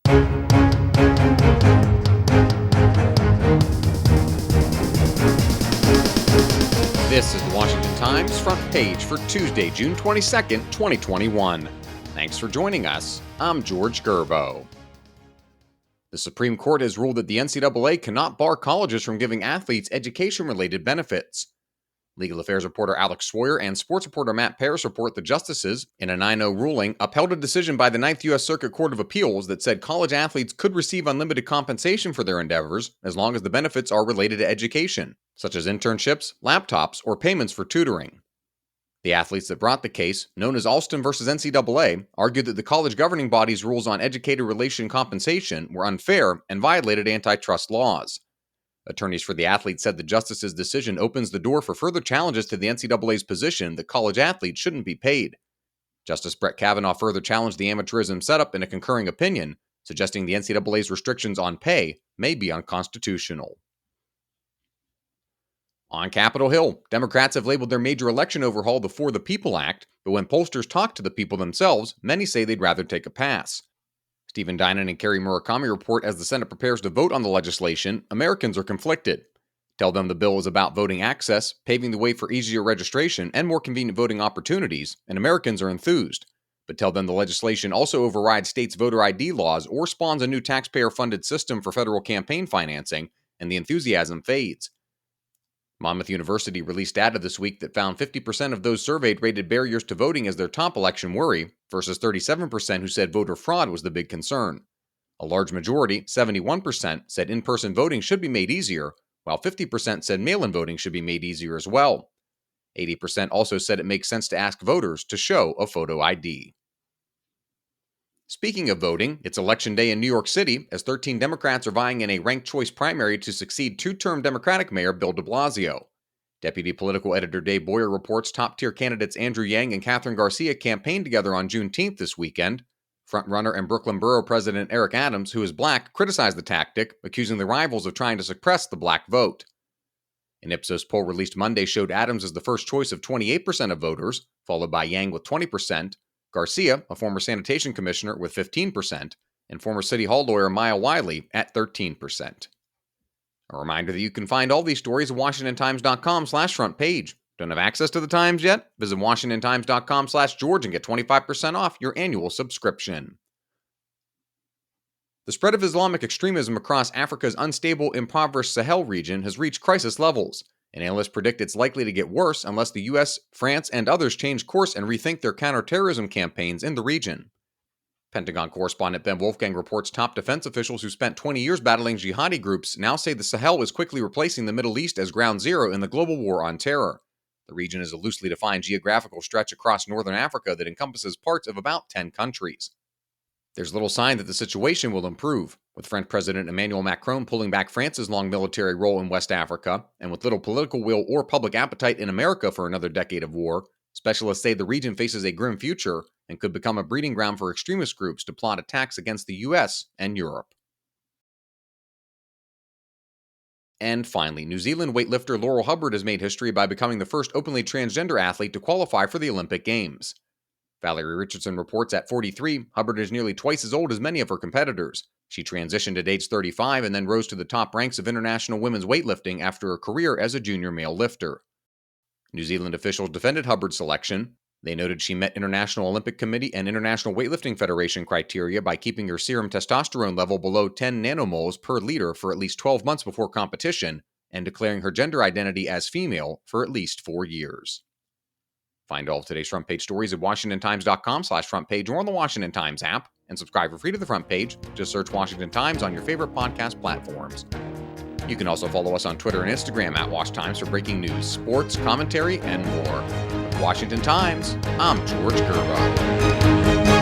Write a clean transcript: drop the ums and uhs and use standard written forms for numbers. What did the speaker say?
This is the Washington Times front page for Tuesday, June 22nd, 2021. Thanks for joining us. I'm George Gerbo. The Supreme Court has ruled that the NCAA cannot bar colleges from giving athletes education-related benefits. Legal Affairs reporter Alex Sawyer and sports reporter Matt Paris report the justices, in a 9-0 ruling, upheld a decision by the Ninth U.S. Circuit Court of Appeals that said college athletes could receive unlimited compensation for their endeavors as long as the benefits are related to education, such as internships, laptops, or payments for tutoring. The athletes that brought the case, known as Alston v. NCAA, argued that the college governing body's rules on educator relation compensation were unfair and violated antitrust laws. Attorneys for the athletes said the justice's decision opens the door for further challenges to the NCAA's position that college athletes shouldn't be paid. Justice Brett Kavanaugh further challenged the amateurism setup in a concurring opinion, suggesting the NCAA's restrictions on pay may be unconstitutional. On Capitol Hill, Democrats have labeled their major election overhaul the For the People Act, but when pollsters talk to the people themselves, many say they'd rather take a pass. Stephen Dinan and Carrie Murakami report as the Senate prepares to vote on the legislation, Americans are conflicted. Tell them the bill is about voting access, paving the way for easier registration and more convenient voting opportunities, and Americans are enthused. But tell them the legislation also overrides states' voter ID laws or spawns a new taxpayer-funded system for federal campaign financing, and the enthusiasm fades. Monmouth University released data this week that found 50% of those surveyed rated barriers to voting as their top election worry, versus 37% who said voter fraud was the big concern. A large majority, 71%, said in-person voting should be made easier, while 50% said mail-in voting should be made easier as well. 80% also said it makes sense to ask voters to show a photo ID. Speaking of voting, it's Election Day in New York City as 13 Democrats are vying in a ranked choice primary to succeed two-term Democratic Mayor Bill de Blasio. Deputy political editor Dave Boyer reports top-tier candidates Andrew Yang and Catherine Garcia campaigned together on Juneteenth this weekend. Frontrunner and Brooklyn Borough President Eric Adams, who is black, criticized the tactic, accusing the rivals of trying to suppress the black vote. An Ipsos poll released Monday showed Adams as the first choice of 28% of voters, followed by Yang with 20%, Garcia, a former sanitation commissioner, with 15%, and former City Hall lawyer Maya Wiley at 13%. A reminder that you can find all these stories at WashingtonTimes.com/front page. Don't have access to the Times yet? Visit WashingtonTimes.com/George and get 25% off your annual subscription. The spread of Islamic extremism across Africa's unstable, impoverished Sahel region has reached crisis levels, and analysts predict it's likely to get worse unless the U.S., France, and others change course and rethink their counterterrorism campaigns in the region. Pentagon correspondent Ben Wolfgang reports top defense officials who spent 20 years battling jihadi groups now say the Sahel is quickly replacing the Middle East as ground zero in the global war on terror. The region is a loosely defined geographical stretch across northern Africa that encompasses parts of about 10 countries. There's little sign that the situation will improve, with French President Emmanuel Macron pulling back France's long military role in West Africa, and with little political will or public appetite in America for another decade of war. Specialists say the region faces a grim future and could become a breeding ground for extremist groups to plot attacks against the U.S. and Europe. And finally, New Zealand weightlifter Laurel Hubbard has made history by becoming the first openly transgender athlete to qualify for the Olympic Games. Valerie Richardson reports at 43, Hubbard is nearly twice as old as many of her competitors. She transitioned at age 35 and then rose to the top ranks of international women's weightlifting after a career as a junior male lifter. New Zealand officials defended Hubbard's selection. They noted she met International Olympic Committee and International Weightlifting Federation criteria by keeping her serum testosterone level below 10 nanomoles per liter for at least 12 months before competition, and declaring her gender identity as female for at least 4 years. Find all of today's front page stories at WashingtonTimes.com/front page or on the Washington Times app, and subscribe for free to the front page. Just search Washington Times on your favorite podcast platforms. You can also follow us on Twitter and Instagram at Wash Times for breaking news, sports, commentary, and more. Washington Times, I'm George Gerbo.